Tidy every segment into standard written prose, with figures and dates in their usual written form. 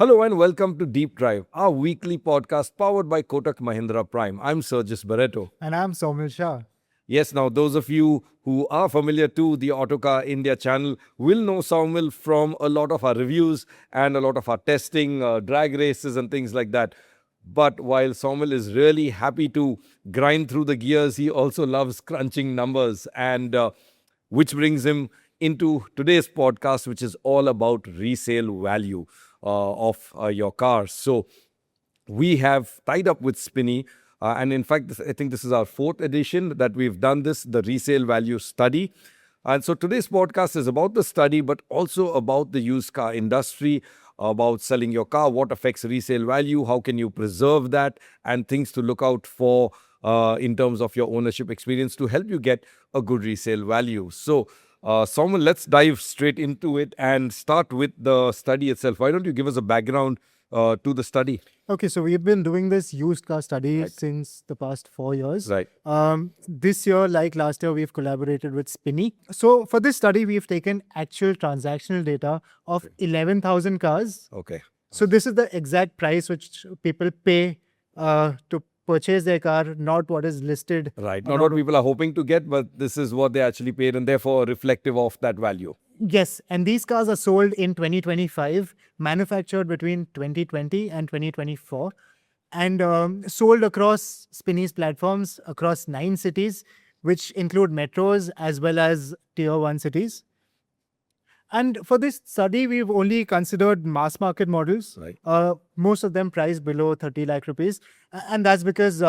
Hello and welcome to Deep Drive, our weekly podcast powered by Kotak Mahindra Prime. I'm Sergius Barretto. And I'm Saumil Shah. Yes, now those of you who are familiar to the Autocar India channel will know Saumil from a lot of our reviews and a lot of our testing, drag races and things like that. But while Saumil is really happy to grind through the gears, he also loves crunching numbers, and which brings him into today's podcast, which is all about resale value of your car. So we have tied up with Spinny, and in fact, I think this is our fourth edition that we've done this, the resale value study. And so today's podcast is about the study, but also about the used car industry, about selling your car, what affects resale value, how can you preserve that, and things to look out for in terms of your ownership experience to help you get a good resale value. So, Saumil, let's dive straight into it and start with the study itself. Why don't you give us a background to the study? Okay, so we've been doing this used car study since the past 4 years. Right. This year, like last year, we've collaborated with Spinny. So for this study, we've taken actual transactional data of 11,000 cars. Okay. So this is the exact price which people pay to purchase their car, not what is listed. Right. Not what people are hoping to get, but this is what they actually paid and therefore reflective of that value. Yes, and these cars are sold in 2025, manufactured between 2020 and 2024, and sold across Spinny's platforms across 9 cities, which include metros as well as tier 1 cities. And for this study, we've only considered mass market models. Right. Most of them priced below 30 lakh rupees. And that's because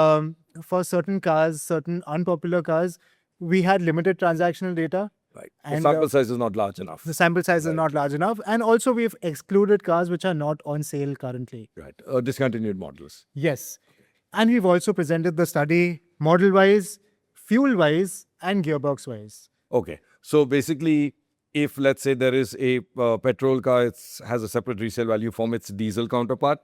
for certain cars, certain unpopular cars, we had limited transactional data. Right. And the sample size is not large enough. The sample size is not large enough. And also we've excluded cars which are not on sale currently. Right. Discontinued models. Yes. And we've also presented the study model-wise, fuel-wise, and gearbox-wise. Okay. So basically, if let's say there is a petrol car, it has a separate resale value from its diesel counterpart.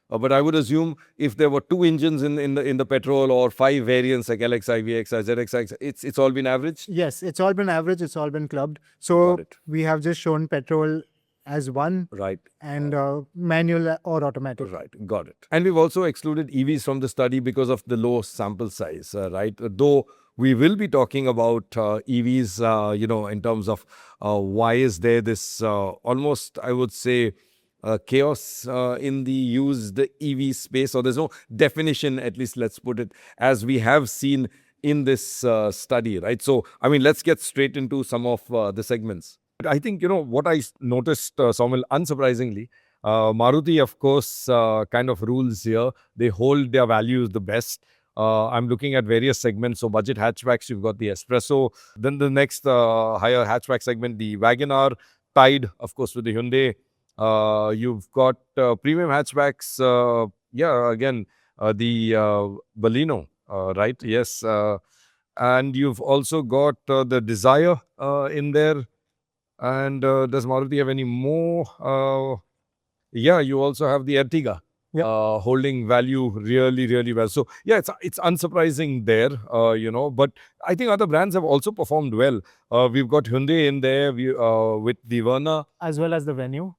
But I would assume if there were 2 engines in the petrol or 5 variants like LXI, VXI, ZXI, it's all been averaged? Yes, it's all been averaged. It's all been clubbed. So we have just shown petrol as one. Right. And manual or automatic. Right. Got it. And we've also excluded EVs from the study because of the low sample size, right? Though we will be talking about EVs, in terms of why is there this almost, I would say, chaos in the used EV space, or there's no definition, at least let's put it, as we have seen in this study, right? So, I mean, let's get straight into some of the segments. I think, what I noticed, Saumil, unsurprisingly, Maruti, of course, kind of rules here. They hold their values the best. I'm looking at various segments. So budget hatchbacks, you've got the Espresso. Then the next higher hatchback segment, the Wagon-R, tied, of course, with the Hyundai. You've got premium hatchbacks. Again, the Baleno, right? Yes. And you've also got the Desire in there. And does Maruti have any more? You also have the Ertiga. Holding value really, really well. So, it's unsurprising there, but I think other brands have also performed well. We've got Hyundai in there with the Verna. As well as the Venue.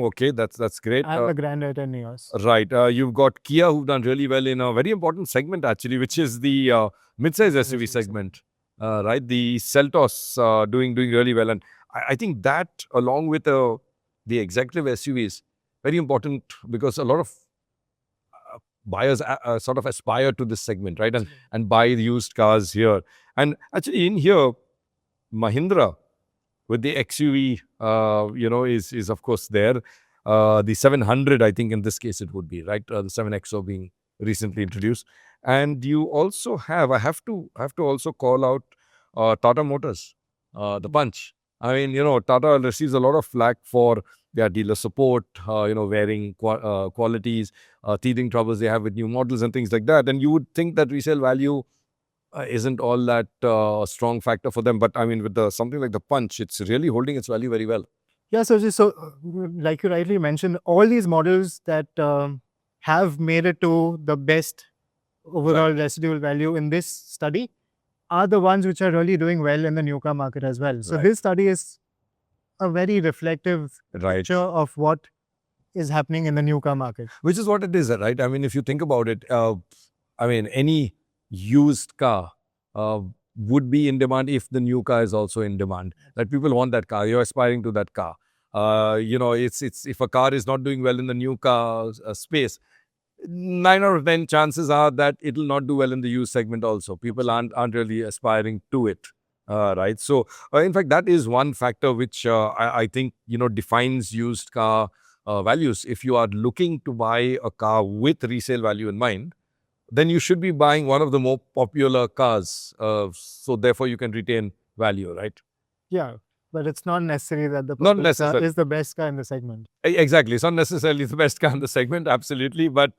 Okay, that's great. And the Grand i10 Neos. Right. You've got Kia, who've done really well in a very important segment, actually, which is the mid-size SUV segment. Right. The Seltos doing really well. And I think that, along with the executive SUVs, very important, because a lot of buyers sort of aspire to this segment, right? And buy the used cars here. And actually in here, Mahindra with the XUV, is of course there. The 700, I think in this case it would be, right? The 7XO being recently introduced. And you also have, I have to also call out Tata Motors, the Punch. I mean, Tata receives a lot of flack for their dealer support, varying qualities, teething troubles they have with new models and things like that. And you would think that resale value isn't all that strong factor for them. But I mean, with something like the Punch, it's really holding its value very well. Yeah, so like you rightly mentioned, all these models that have made it to the best overall residual value in this study are the ones which are really doing well in the new car market as well. So this study is a very reflective picture of what is happening in the new car market. Which is what it is, right? I mean, if you think about it, any used car would be in demand if the new car is also in demand. That people want that car. You're aspiring to that car. It's if a car is not doing well in the new car space, 9 out of 10 chances are that it will not do well in the used segment also. People aren't really aspiring to it. Right. So, in fact, that is one factor which I think, defines used car values. If you are looking to buy a car with resale value in mind, then you should be buying one of the more popular cars. So therefore, you can retain value, right? Yeah, but it's not necessary that the Not popular car necessarily. is the best car in the segment. Exactly. It's not necessarily the best car in the segment, absolutely. But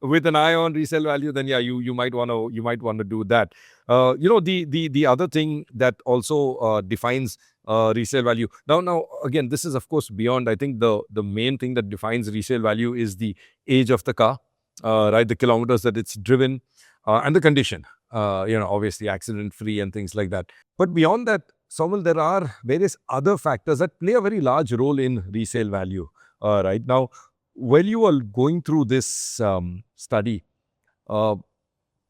with an eye on resale value, then yeah, you might want to do that. The other thing that also defines resale value. Now again, this is of course beyond. I think the main thing that defines resale value is the age of the car, right? The kilometers that it's driven, and the condition. Obviously accident free and things like that. But beyond that, Saumil, there are various other factors that play a very large role in resale value. Right now, while you were going through this study, uh,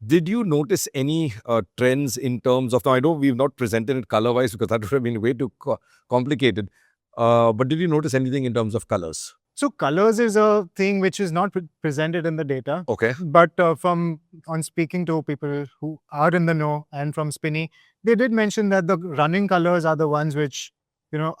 did you notice any trends in terms of? Now, I know we've not presented it color-wise because that would have been way too complicated. But did you notice anything in terms of colors? So colors is a thing which is not presented in the data. Okay. But on speaking to people who are in the know and from Spinny, they did mention that the running colors are the ones which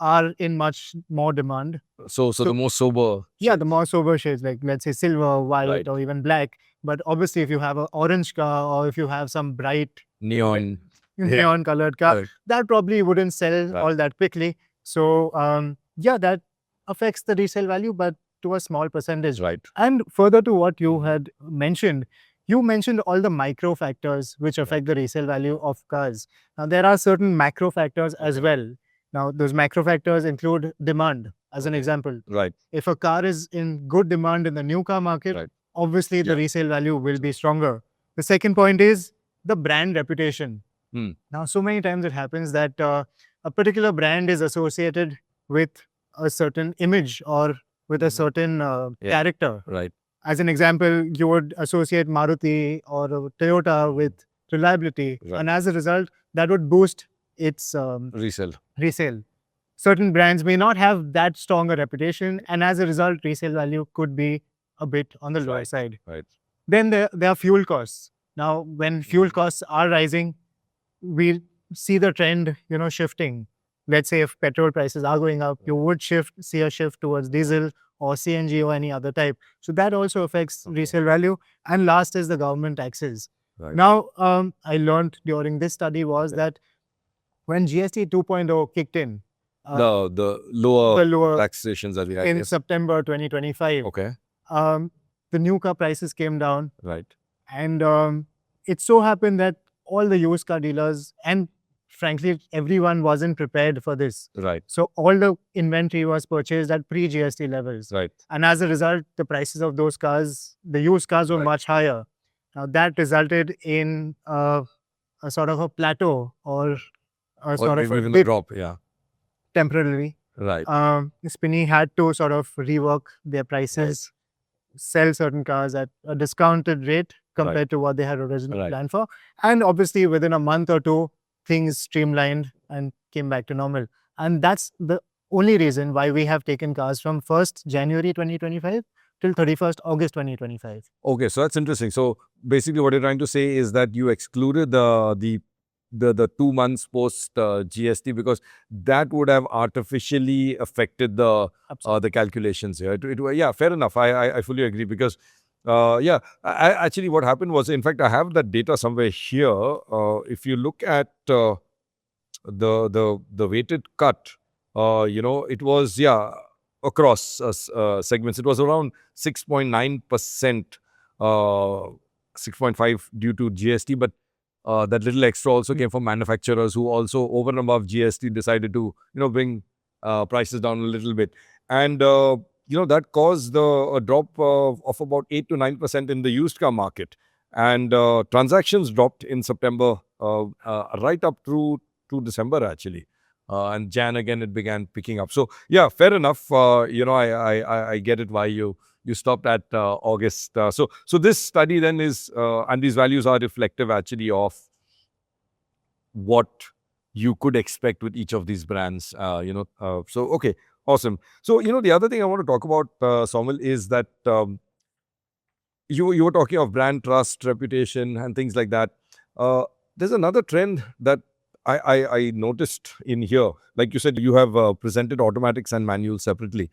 are in much more demand. So the more sober. Yeah, the more sober shades, like let's say silver, white, Right. or even black. But obviously, if you have an orange car or if you have some bright Neon. neon colored car, Correct. that probably wouldn't sell Right. all that quickly. So that affects the resale value, but to a small percentage. Right. And further to what you had mentioned, you mentioned all the micro factors which affect the resale value of cars. Now, there are certain macro factors as well. Now, those macro factors include demand, as an example. Right. If a car is in good demand in the new car market, Right. obviously the Yeah. resale value will be stronger. The second point is the brand reputation. Now, so many times it happens that a particular brand is associated with a certain image or with a certain character. Right. As an example, you would associate Maruti or Toyota with reliability. Right. And as a result, that would boost its Resale. resale. Certain brands may not have that strong a reputation, and as a result, resale value could be a bit on the lower side. Right. Then there are fuel costs. Now, when fuel costs are rising, we see the trend, shifting. Let's say if petrol prices are going up, you would see a shift towards diesel or CNG or any other type. So that also affects resale value. And last is the government taxes. Right. Now, I learned during this study was that when GST 2.0 kicked in, the lower the lower taxations that we had. in Yes. September 2025, Okay. the new car prices came down. Right. And it so happened that all the used car dealers and frankly, everyone wasn't prepared for this. Right. So all the inventory was purchased at pre-GST levels. Right. And as a result, the prices of those cars, the used cars were Right. much higher. Now that resulted in a sort of a plateau or a sort of a even a dip drop. Yeah. temporarily. Right. Spinny had to sort of rework their prices, sell certain cars at a discounted rate compared to what they had originally Right. planned for. And obviously, within a month or two, things streamlined and came back to normal. And that's the only reason why we have taken cars from 1st January 2025 till 31st August 2025. Okay, so that's interesting. So basically, what you're trying to say is that you excluded the 2 months post GST because that would have artificially affected the calculations here. Yeah, fair enough. I fully agree because actually what happened was, in fact, I have that data somewhere here. If you look at the weighted cut, it was across segments. It was around 6.9%, 6.5 due to GST, but that little extra also came from manufacturers who also over and above GST decided to bring prices down a little bit, and that caused a drop of about 8 to 9% in the used car market, and transactions dropped in September right up through to December actually. And Jan again, it began picking up. So yeah, fair enough. I get it why you stopped at August. So this study then is and these values are reflective actually of what you could expect with each of these brands. So okay, awesome. So the other thing I want to talk about, Saumil, is that you were talking of brand trust, reputation, and things like that. There's another trend that I noticed in here. Like you said, you have presented automatics and manuals separately.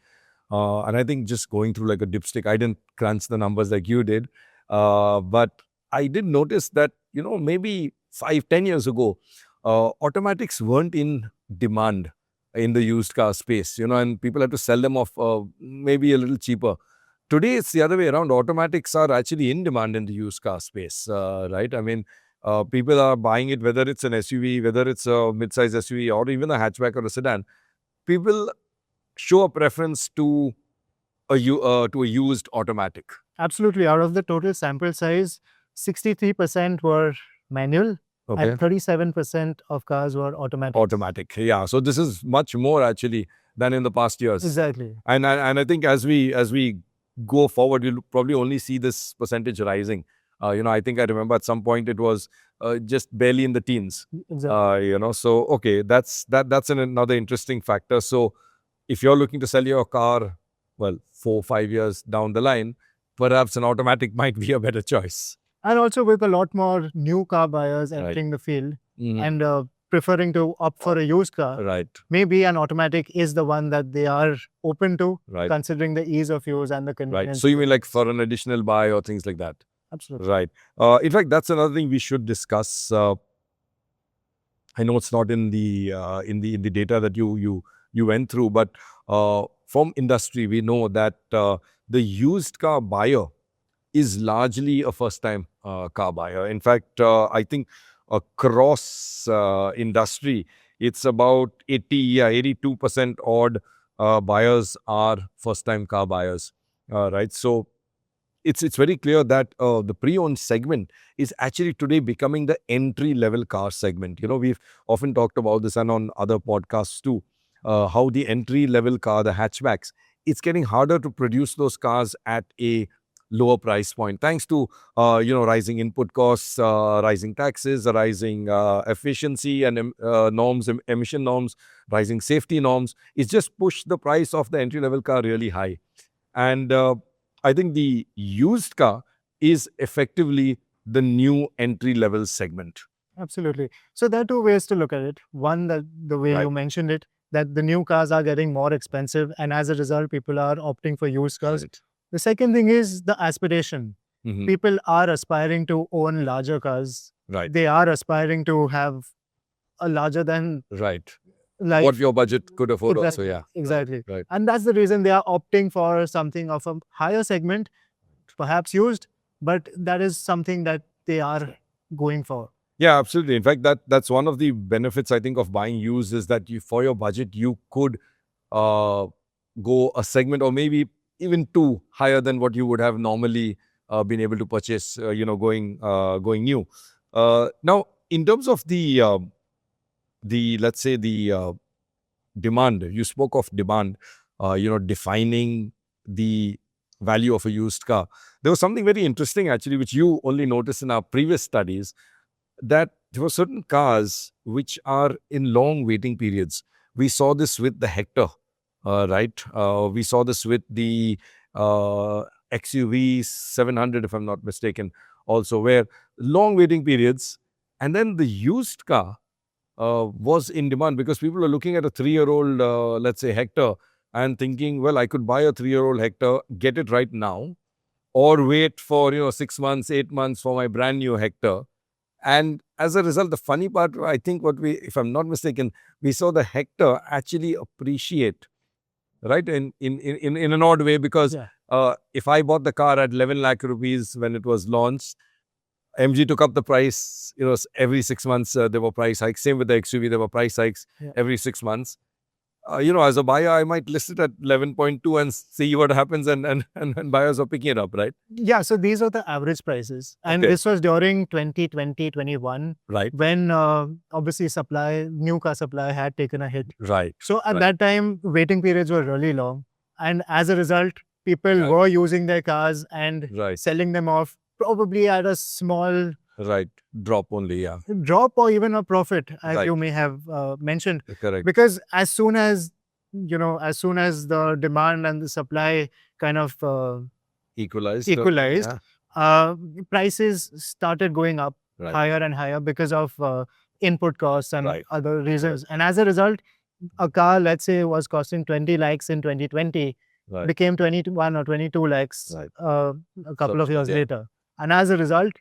And I think just going through like a dipstick, I didn't crunch the numbers like you did. But I did notice that, maybe 5-10 years ago, automatics weren't in demand in the used car space, and people had to sell them off maybe a little cheaper. Today, it's the other way around. Automatics are actually in demand in the used car space, right? I mean, people are buying it, whether it's an SUV, whether it's a mid-size SUV, or even a hatchback or a sedan. People show a preference to a used automatic. Absolutely. Out of the total sample size, 63% were manual Okay. and 37% of cars were automatic. Automatic, yeah. So this is much more actually than in the past years. Exactly. And I think as we go forward, you'll probably only see this percentage rising. I think I remember at some point it was just barely in the teens. Exactly. So okay, that's another interesting factor. So if you're looking to sell your car, well, 4-5 years down the line, perhaps an automatic might be a better choice. And also with a lot more new car buyers Right. entering the field Mhm. and preferring to opt for a used car, Right, maybe an automatic is the one that they are open to, right, considering the ease of use and the right. convenience. So you mean like for an additional buy or things like that? Absolutely. Right. In fact, that's another thing we should discuss. I know it's not in the data that you went through, but from industry we know that the used car buyer is largely a first-time car buyer. In fact, I think across industry, it's about 82% odd buyers are first-time car buyers. Right. So it's very clear that the pre-owned segment is actually today becoming the entry-level car segment. We've often talked about this and on other podcasts too, how the entry-level car, the hatchbacks, it's getting harder to produce those cars at a lower price point, thanks to rising input costs, rising taxes, rising efficiency and norms, emission norms, rising safety norms. It's just pushed the price of the entry-level car really high. And I think the used car is effectively the new entry-level segment. Absolutely. So there are two ways to look at it. One, that the way you mentioned it, that the new cars are getting more expensive, and as a result, people are opting for used cars. Right. The second thing is the aspiration. Mhm. People are aspiring to own larger cars. Right. They are aspiring to have a larger than Right. like What your budget could afford also, exactly, yeah. exactly. Right. And that's the reason they are opting for something of a higher segment, perhaps used, but that is something that they are going for. Yeah, absolutely. In fact, that's one of the benefits I think of buying used is that for your budget you could go a segment or maybe even two higher than what you would have normally been able to purchase. Going new. Now, in terms of the let's say the demand, you spoke of demand. Defining the value of a used car. There was something very interesting actually, which you only noticed in our previous studies, that there were certain cars which are in long waiting periods. We saw this with the Hector, right? We saw this with the XUV 700, if I'm not mistaken, also, where long waiting periods. And then the used car was in demand because people are looking at a 3-year-old, let's say, Hector, and thinking, well, I could buy a 3-year-old Hector, get it right now, or wait for 6 months, 8 months for my brand new Hector. And as a result, the funny part, I think if I'm not mistaken, we saw the Hector actually appreciate, right? In an odd way, because if I bought the car at 11 lakh rupees when it was launched, MG took up the price, every 6 months there were price hikes. Same with the XUV, there were price hikes every 6 months. as a buyer, I might list it at 11.2 and see what happens, and buyers are picking it up, right? Yeah, so these are the average prices. And Okay. this was during 2020, 21, Right. when obviously new car supply had taken a hit. Right. So at Right. that time, waiting periods were really long. And as a result, people Right. were using their cars and Right. selling them off probably at a small Right. Drop only, yeah. drop or even a profit, as Right. you may have mentioned. Correct. Because as soon as the demand and the supply kind of Equalized. equalized, Yeah. uh, prices started going up Right. higher and higher because of input costs and Right. other reasons. And as a result, a car, let's say, was costing 20 lakhs in 2020, Right. became 21 or 22 lakhs Right. a couple of years Yeah. later. And as a result,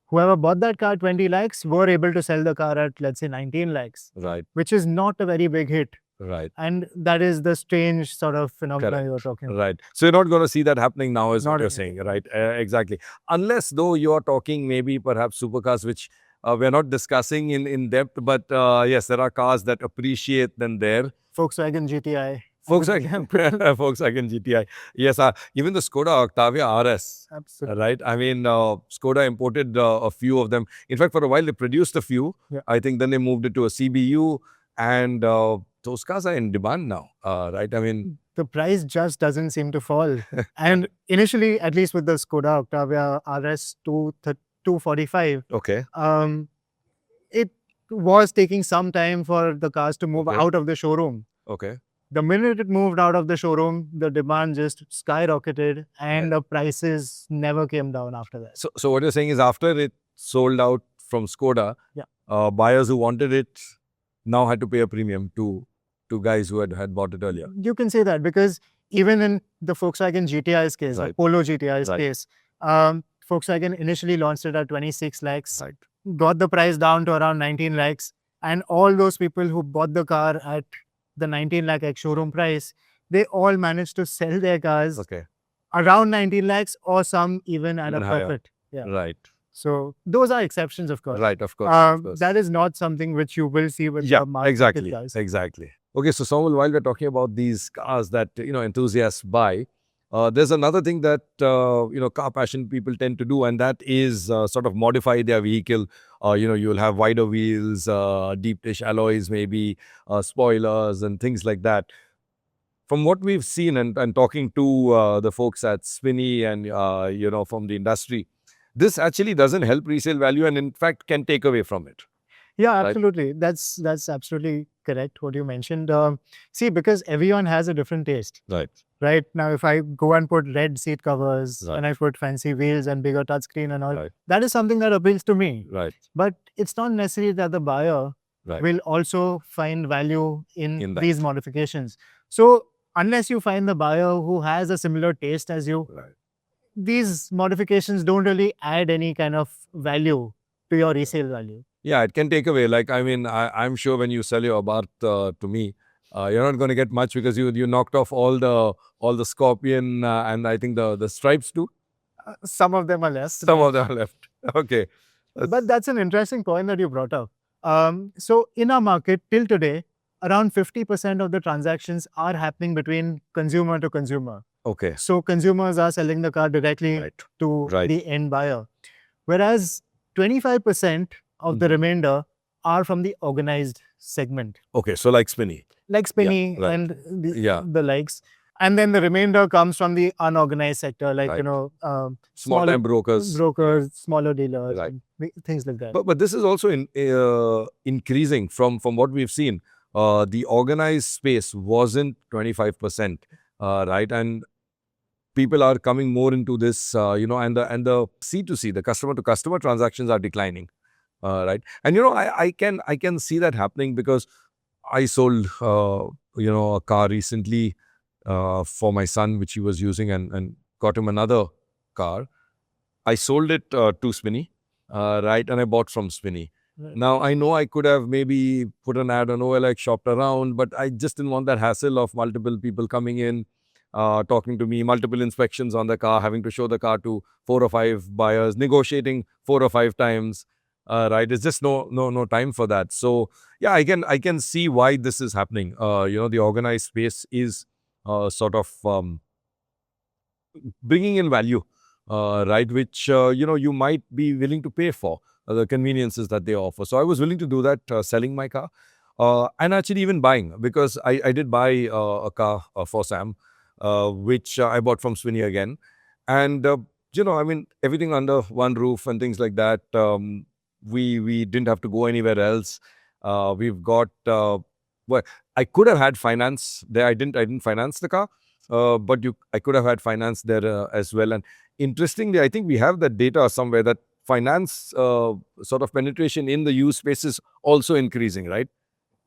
whoever bought that car 20 lakhs were able to sell the car at, let's say, 19 lakhs, Right. which is not a very big hit. Right. And that is the strange sort of phenomena Correct. you're talking about. Right. So you're not going to see that happening now, is Not what you're really. saying, right? Exactly. Unless, though, you're talking maybe perhaps supercars, which we're not discussing in depth, but yes, there are cars that appreciate than there. Volkswagen GTI. Volkswagen, Volkswagen GTI. Yes, even the Skoda Octavia RS. Absolutely. Right. I mean, Skoda imported a few of them. In fact, for a while they produced a few. Yeah. I think then they moved it to a CBU, and those cars are in demand now. Right. I mean, The price just doesn't seem to fall. And initially, at least with the Skoda Octavia RS 245, okay. it was taking some time for the cars to move Okay. out of the showroom. Okay. The minute it moved out of the showroom, the demand just skyrocketed and the prices never came down after that. So what you're saying is, after it sold out from Skoda, Yeah. buyers who wanted it now had to pay a premium to guys who had bought it earlier. You can say that because even in the Volkswagen GTI's case, the Right. Polo GTI's Right. case, Volkswagen initially launched it at 26 lakhs, Right. got the price down to around 19 lakhs. And all those people who bought the car at the 19 lakh ex-showroom price, they all managed to sell their cars Okay. around 19 lakhs or some even at Even a higher. profit. Yeah. Right. So those are exceptions, of course. Right. Of course. Of course. That is not something which you will see with Yeah, the market exactly. cars. Exactly. Okay, so Saumil, while we're talking about these cars that enthusiasts buy, there's another thing that car passionate people tend to do, and that is sort of modify their vehicle. You'll have wider wheels, deep dish alloys, maybe spoilers and things like that. From what we've seen and talking to the folks at Spinny and from the industry, this actually doesn't help resale value, and in fact can take away from it. Yeah, Right. absolutely. That's absolutely correct what you mentioned. See, because everyone has a different taste. Right. Right now, if I go and put red seat covers Right. and I put fancy wheels and bigger touchscreen and all, Right. that is something that appeals to me. Right. But it's not necessary that the buyer Right. will also find value In in that. these modifications. So unless you find the buyer who has a similar taste as you, Right. these modifications don't really add any kind of value to your resale value. Yeah, it can take away. Like, I mean, I'm sure when you sell your Abarth to me, you're not going to get much because you knocked off all the scorpion and I think the stripes too. Some of them are less. Some of them are left. Okay. But that's an interesting point that you brought up. So in our market till today, around 50% of the transactions are happening between consumer to consumer. Okay. So consumers are selling the car directly Right. to Right. the end buyer. Whereas 25% of the remainder are from the organized segment, Okay. So like Spinny. like Spinny right. and Yeah. the likes. And then the remainder comes from the unorganized sector, like, Right. small Small-time brokers. smaller dealers, Right. and things like that. But this is also increasing from what we've seen. The organized space wasn't 25%, right? And people are coming more into this, and the C2C, the customer to customer transactions are declining, right? And I can see that happening because I sold a car recently for my son, which he was using, and got him another car. I sold it to Spinny, right, and I bought from Spinny. Right. Now, I know I could have maybe put an ad on OLX, shopped around, but I just didn't want that hassle of multiple people coming in, talking to me, multiple inspections on the car, having to show the car to 4 or 5 buyers, negotiating 4 or 5 times. right? It's just no time for that. So yeah, I can see why this is happening. The organized space is sort of bringing in value, right? Which you might be willing to pay for the conveniences that they offer. So I was willing to do that, selling my car, and actually even buying, because I did buy a car for Sam, which I bought from Spinny again, and I mean, everything under one roof and things like that. We didn't have to go anywhere else. We've got well, I could have had finance there. I didn't finance the car, but I could have had finance there as well. And interestingly, I think we have that data somewhere that finance sort of penetration in the used space is also increasing, right?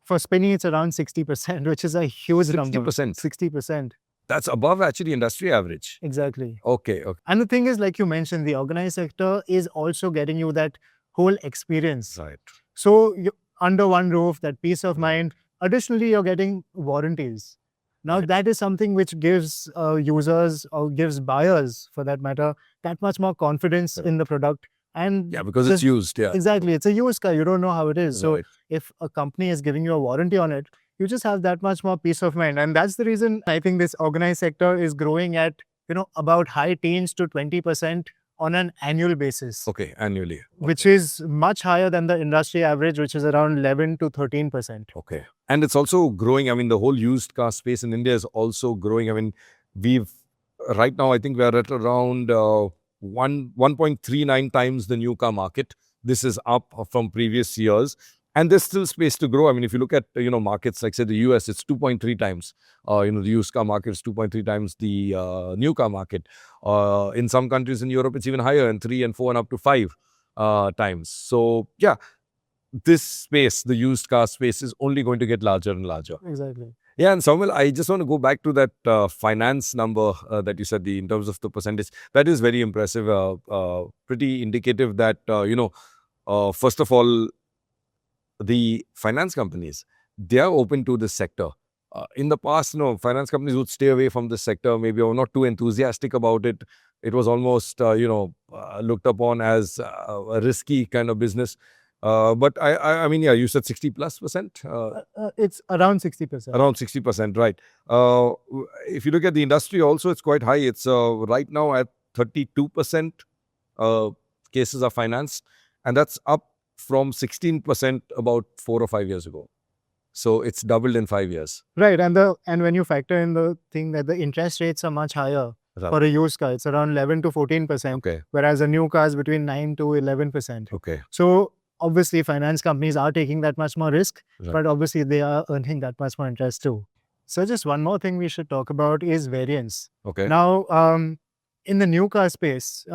For Spinny, it's around 60%, which is a huge number. 60%. 60%. That's above actually industry average. Exactly. Okay. And the thing is, like you mentioned, the organized sector is also getting you that whole experience. Right. So under one roof, that peace of mind. Additionally, you're getting warranties. Now, that is something which gives users, or gives buyers, for that matter, that much more confidence in the product. And yeah, because it's used. Yeah. Exactly. It's a used car. You don't know how it is. Right. So if a company is giving you a warranty on it, you just have that much more peace of mind. And that's the reason I think this organized sector is growing at, about high teens to 20% on an annual basis. Okay, annually. Which is much higher than the industry average, which is around 11 to 13%. Okay. And it's also growing. I mean, the whole used car space in India is also growing. I mean, right now, I think we're at around 1.39 times the new car market. This is up from previous years. And there's still space to grow. I mean, if you look at, markets like, say, the US, it's 2.3 times. The used car market is 2.3 times the new car market. In some countries in Europe, it's even higher, and 3 and 4 and up to 5 times. So, yeah, this space, the used car space, is only going to get larger and larger. Exactly. Yeah, and Saumil, I just want to go back to that finance number that you said, in terms of the percentage. That is very impressive, pretty indicative that, first of all, the finance companies, they are open to this sector. In the past, finance companies would stay away from this sector, maybe, or not too enthusiastic about it. It was almost, looked upon as a risky kind of business. But I mean, yeah, you said 60+%? It's around 60%. Around 60%, right. If you look at the industry also, it's quite high. It's right now at 32% cases are financed, and that's up from 16% about 4 or 5 years ago. So it's doubled in 5 years. Right. And when you factor in the thing that the interest rates are much higher for a used car, it's around 11 to 14%. Okay. Whereas a new car is between 9 to 11%. Okay. So obviously, finance companies are taking that much more risk, Right. but obviously they are earning that much more interest too. So just one more thing we should talk about is variance. Okay. Now, in the new car space,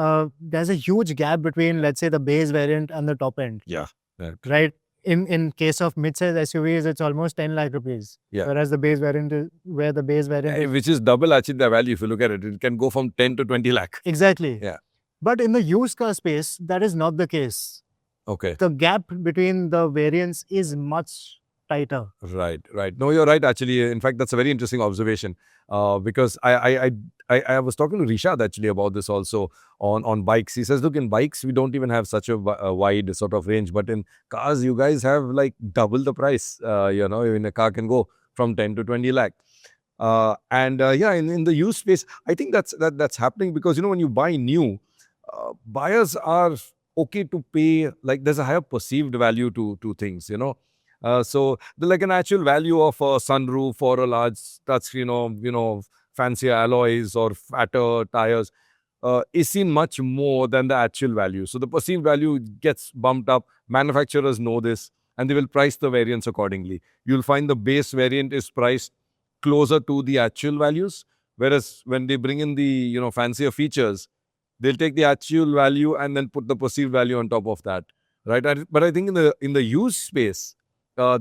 there's a huge gap between, let's say, the base variant and the top end. Yeah. Right. In case of mid-size SUVs, it's almost 10 lakh rupees. Yeah. Whereas the base variant is Which is double actually the value. If you look at it, it can go from 10 to 20 lakh. Exactly. Yeah. But in the used car space, that is not the case. Okay. The gap between the variants is much tighter. Right. No, you're right. Actually, in fact, that's a very interesting observation. Because I was talking to Rishad actually about this also on bikes. He says, look, in bikes we don't even have such a wide sort of range, but in cars you guys have like double the price. In a car can go from 10 to 20 lakh. In the used space, I think that's happening because when you buy new, buyers are okay to pay, like there's a higher perceived value to things, so like an actual value of a sunroof or a large touchscreen, fancier alloys or fatter tires is seen much more than the actual value. So the perceived value gets bumped up. Manufacturers know this and they will price the variants accordingly. You'll find the base variant is priced closer to the actual values, whereas when they bring in the fancier features, they'll take the actual value and then put the perceived value on top of that, right? But I think in the used space,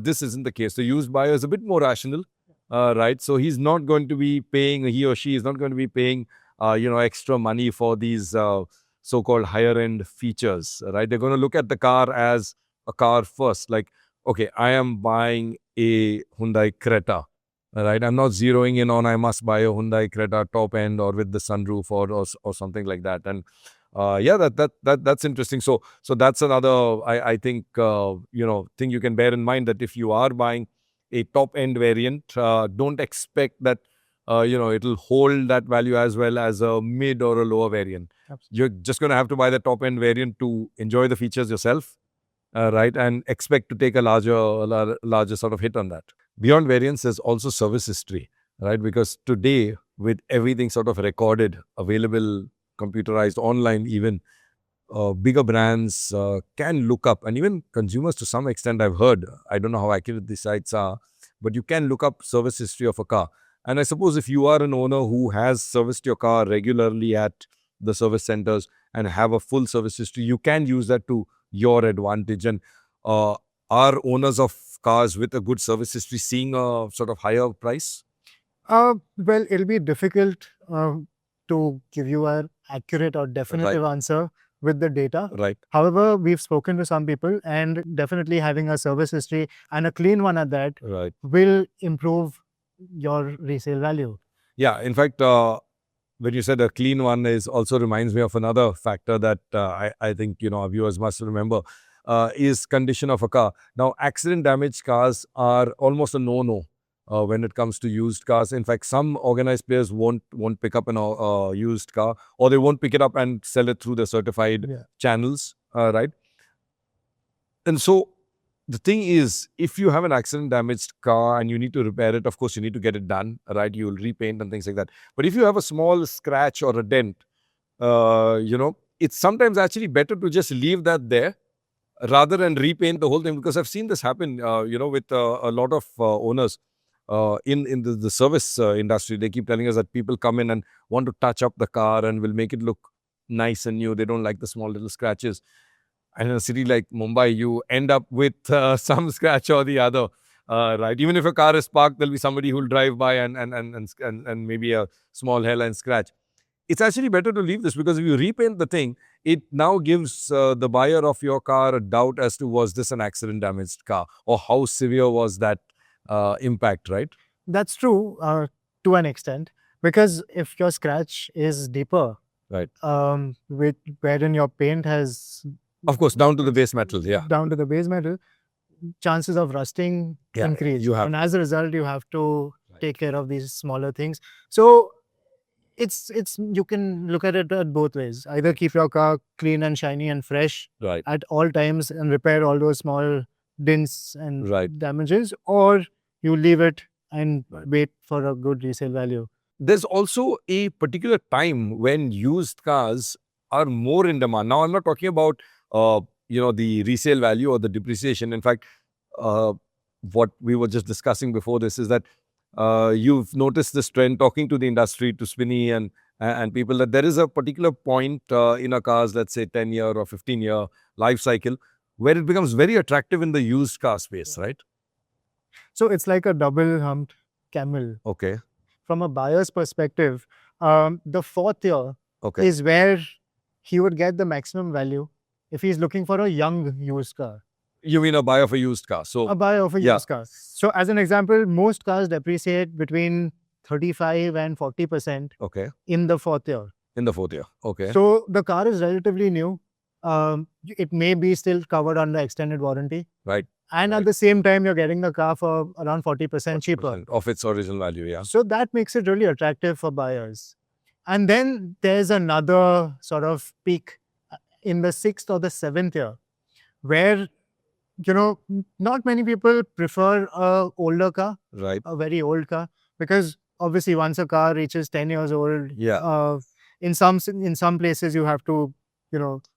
this isn't the case. The used buyer is a bit more rational, right? So he or she is not going to be paying, extra money for these so-called higher-end features, right? They're going to look at the car as a car first. Like, okay, I am buying a Hyundai Creta, right? I'm not zeroing in on I must buy a Hyundai Creta top end or with the sunroof or something like that. And Yeah, that's interesting. So that's another, I think, thing you can bear in mind, that if you are buying a top end variant, don't expect that it'll hold that value as well as a mid or a lower variant. Absolutely. You're just going to have to buy the top end variant to enjoy the features yourself, right? And expect to take a larger sort of hit on that. Beyond variance, there's also service history, right? Because today, with everything sort of recorded, available, computerized, online, even bigger brands can look up, and even consumers to some extent, I've heard, I don't know how accurate these sites are, but you can look up service history of a car. And I suppose if you are an owner who has serviced your car regularly at the service centers and have a full service history, you can use that to your advantage. And uh, are owners of cars with a good service history seeing a sort of higher price? Well, it'll be difficult to give you an accurate or definitive answer with the data. Right. However, we've spoken to some people, and definitely having a service history and a clean one at that Right. will improve your resale value. Yeah. In fact, when you said a clean one, is also reminds me of another factor that I think our viewers must remember, is condition of a car. Now, accident damaged cars are almost a no-no when it comes to used cars. In fact, some organized players won't pick up an used car, or they won't pick it up and sell it through the certified channels, right? And so the thing is, if you have an accident damaged car and you need to repair it, of course, you need to get it done, right? You'll repaint and things like that. But if you have a small scratch or a dent, it's sometimes actually better to just leave that there rather than repaint the whole thing. Because I've seen this happen, with a lot of owners in the service industry. They keep telling us that people come in and want to touch up the car and will make it look nice and new. They don't like the small little scratches. And in a city like Mumbai, you end up with some scratch or the other, right? Even if a car is parked, there'll be somebody who'll drive by and maybe a small hairline scratch. It's actually better to leave this, because if you repaint the thing, it now gives the buyer of your car a doubt as to, was this an accident damaged car, or how severe was that impact, right? That's true to an extent, because if your scratch is deeper, right, wherein your paint has, of course, down to the base metal, down to the base metal, chances of rusting increase. And as a result, you have to take care of these smaller things. So it's you can look at it both ways. Either keep your car clean and shiny and fresh at all times and repair all those small dents and damages, or you leave it and wait for a good resale value. There's also a particular time when used cars are more in demand. Now, I'm not talking about the resale value or the depreciation. In fact, what we were just discussing before this is that you've noticed this trend, talking to the industry, to Spinny and people, that there is a particular point in a car's, let's say 10-year or 15-year life cycle, where it becomes very attractive in the used car space, right? So it's like a double humped camel. Okay. From a buyer's perspective, the fourth year is where he would get the maximum value if he's looking for a young used car. You mean a buyer of a used car? So a buyer of a used car. So as an example, most cars depreciate between 35 and 40% in the fourth year. In the fourth year. Okay. So the car is relatively new. It may be still covered under extended warranty. Right. And at the same time, you're getting the car for around 40% cheaper. Of its original value, yeah. So that makes it really attractive for buyers. And then there's another sort of peak in the 6th or the 7th year, where, not many people prefer a older car, a very old car, because obviously once a car reaches 10 years old, in some places you have to,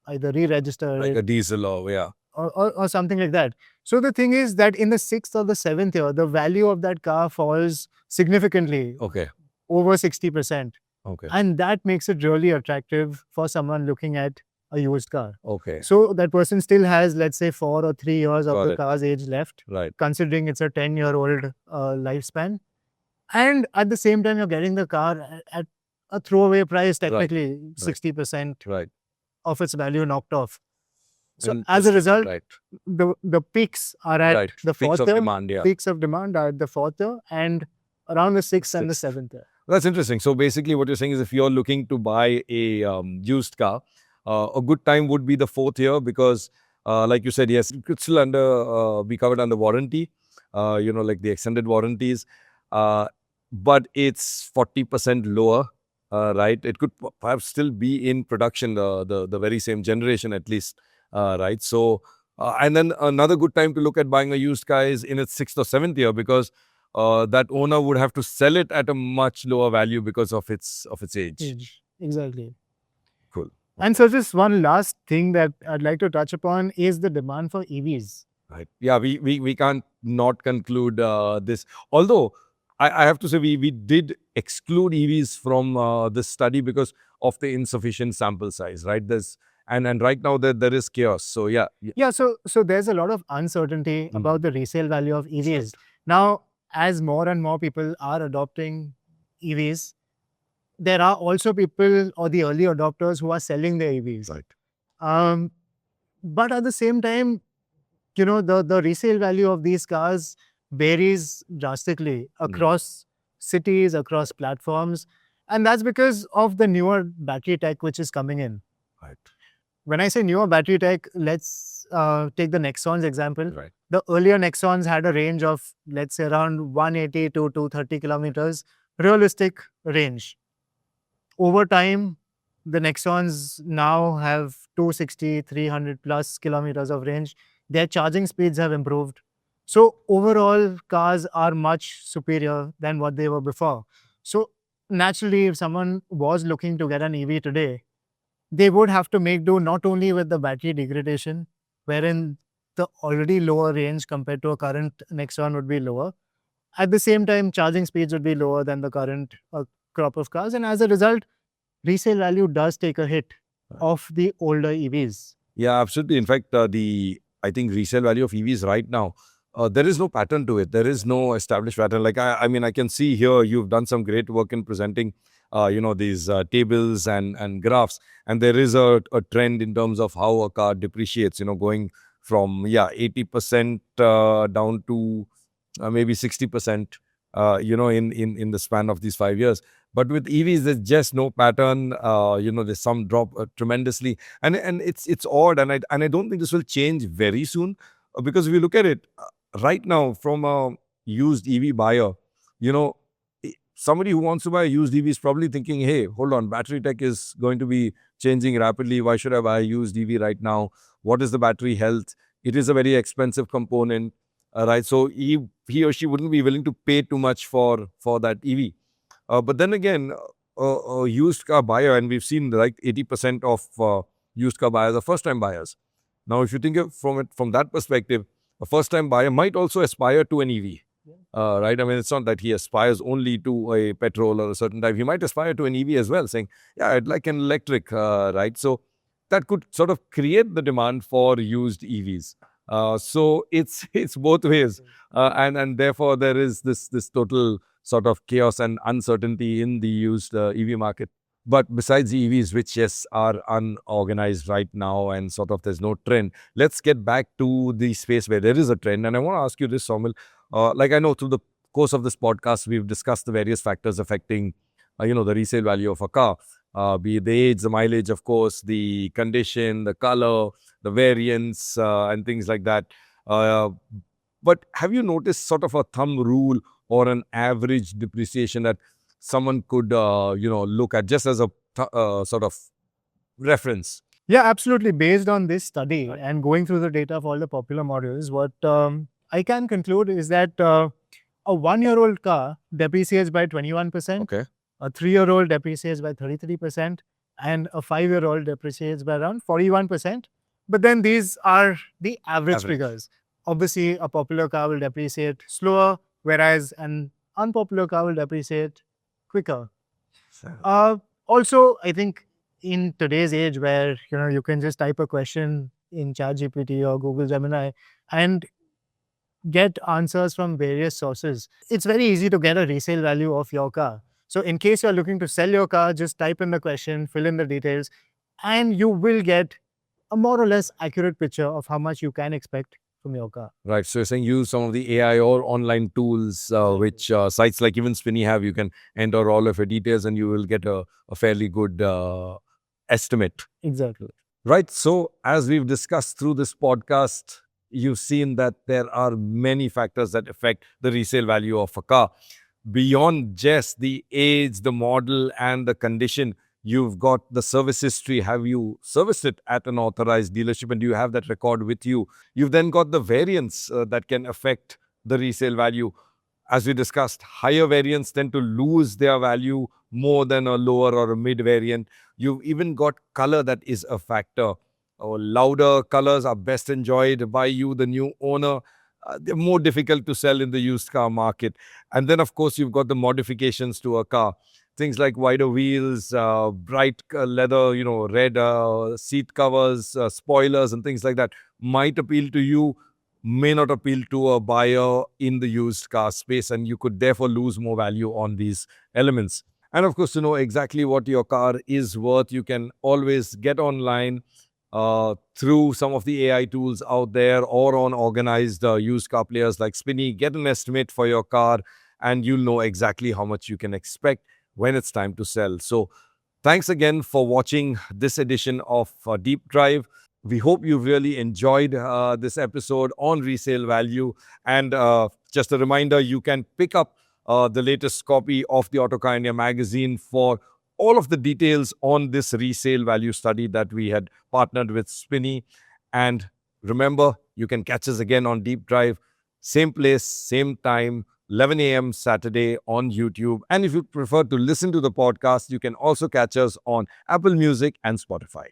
either re-register like it, a diesel or something like that. So the thing is that in the 6th or the 7th year, the value of that car falls significantly, over 60%. And that makes it really attractive for someone looking at a used car. So that person still has, let's say, 4 or 3 years of the car's age left, considering it's a 10-year-old lifespan. And at the same time, you're getting the car at a throwaway price, technically 60% of its value knocked off. So as a result, the peaks are at the fourth year. Peaks of demand are at the fourth year and around the 6th and the 7th year. That's interesting. So basically what you're saying is, if you're looking to buy a used car, A good time would be the 4th year because, like you said, yes, it could still be covered under warranty, like the extended warranties. But it's 40% lower, right? It could perhaps still be in production, the very same generation at least, right? So, and then another good time to look at buying a used car is in its 6th or 7th year because that owner would have to sell it at a much lower value because of its age. Exactly. Cool. And so just one last thing that I'd like to touch upon is the demand for EVs. Right. Yeah, we can't not conclude this. Although I have to say we did exclude EVs from this study because of the insufficient sample size, right? And right now there is chaos. So yeah. Yeah, so there's a lot of uncertainty about the resale value of EVs. Now, as more and more people are adopting EVs, there are also people or the early adopters who are selling their EVs. Right. But at the same time, the resale value of these cars varies drastically across cities, across platforms. And that's because of the newer battery tech which is coming in. Right. When I say newer battery tech, let's take the Nexons example. Right. The earlier Nexons had a range of, let's say, around 180 to 230 kilometers, realistic range. Over time, the Nexons now have 260, 300 plus kilometers of range. Their charging speeds have improved. So overall, cars are much superior than what they were before. So naturally, if someone was looking to get an EV today, they would have to make do not only with the battery degradation, wherein the already lower range compared to a current Nexon would be lower. At the same time, charging speeds would be lower than the current crop of cars. And as a result, resale value does take a hit of the older EVs. Yeah, absolutely. In fact, I think resale value of EVs right now, there is no pattern to it. There is no established pattern. Like I mean, I can see here you've done some great work in presenting, these tables and graphs, and there is a trend in terms of how a car depreciates. Going from 80% down to maybe 60%. In the span of these 5 years. But with EVs, there's just no pattern. There's some drop tremendously, and it's odd, and I don't think this will change very soon, because if you look at it right now from a used EV buyer, somebody who wants to buy a used EV is probably thinking, hey, hold on, battery tech is going to be changing rapidly. Why should I buy a used EV right now? What is the battery health? It is a very expensive component, right? So he or she wouldn't be willing to pay too much for that EV. But then again, a used car buyer, and we've seen like 80% of used car buyers are first-time buyers. Now, if you think from that perspective, a first-time buyer might also aspire to an EV, right? I mean, it's not that he aspires only to a petrol or a certain type. He might aspire to an EV as well, saying, yeah, I'd like an electric, right? So that could sort of create the demand for used EVs. So it's both ways, and therefore there is this total sort of chaos and uncertainty in the used EV market. But besides the EVs, which yes are unorganized right now and sort of there's no trend, let's get back to the space where there is a trend. And I want to ask you this, Saumil. Like I know through the course of this podcast, we've discussed the various factors affecting, the resale value of a car. Be it the age, the mileage, of course, the condition, the color, the variants, and things like that. But have you noticed sort of a thumb rule or an average depreciation that someone could, look at just as a sort of reference? Yeah, absolutely. Based on this study and going through the data of all the popular models, what I can conclude is that a 1-year-old car depreciates by 21%. Okay. A 3-year-old depreciates by 33%, and a 5-year-old depreciates by around 41%. But then these are the average figures. Obviously, a popular car will depreciate slower, whereas an unpopular car will depreciate quicker. Also, I think in today's age where you can just type a question in ChatGPT or Google Gemini and get answers from various sources, it's very easy to get a resale value of your car. So in case you're looking to sell your car, just type in the question, fill in the details, and you will get a more or less accurate picture of how much you can expect from your car. Right. So you're saying use some of the AI or online tools, which sites like even Spinny have. You can enter all of your details and you will get a fairly good estimate. Exactly. Right. So, as we've discussed through this podcast, you've seen that there are many factors that affect the resale value of a car. Beyond just the age, the model, and the condition, you've got the service history. Have you serviced it at an authorized dealership and do you have that record with you? You've then got the variants that can affect the resale value. As we discussed, higher variants tend to lose their value more than a lower or a mid variant. You've even got color that is a factor. Louder colors are best enjoyed by you, the new owner. They're more difficult to sell in the used car market. And then, of course, you've got the modifications to a car. Things like wider wheels, bright leather, red seat covers, spoilers, and things like that might appeal to you, may not appeal to a buyer in the used car space, and you could therefore lose more value on these elements. And of course, to know exactly what your car is worth, you can always get online through some of the AI tools out there or on organized used car players like Spinny. Get an estimate for your car and you'll know exactly how much you can expect when it's time to sell. So thanks again for watching this edition of Deep Drive. We hope you've really enjoyed this episode on resale value. And just a reminder, you can pick up the latest copy of the Autocar India magazine for all of the details on this resale value study that we had partnered with Spinny. And remember, you can catch us again on Deep Drive, same place, same time, 11 a.m. Saturday on YouTube. And if you prefer to listen to the podcast, you can also catch us on Apple Music and Spotify.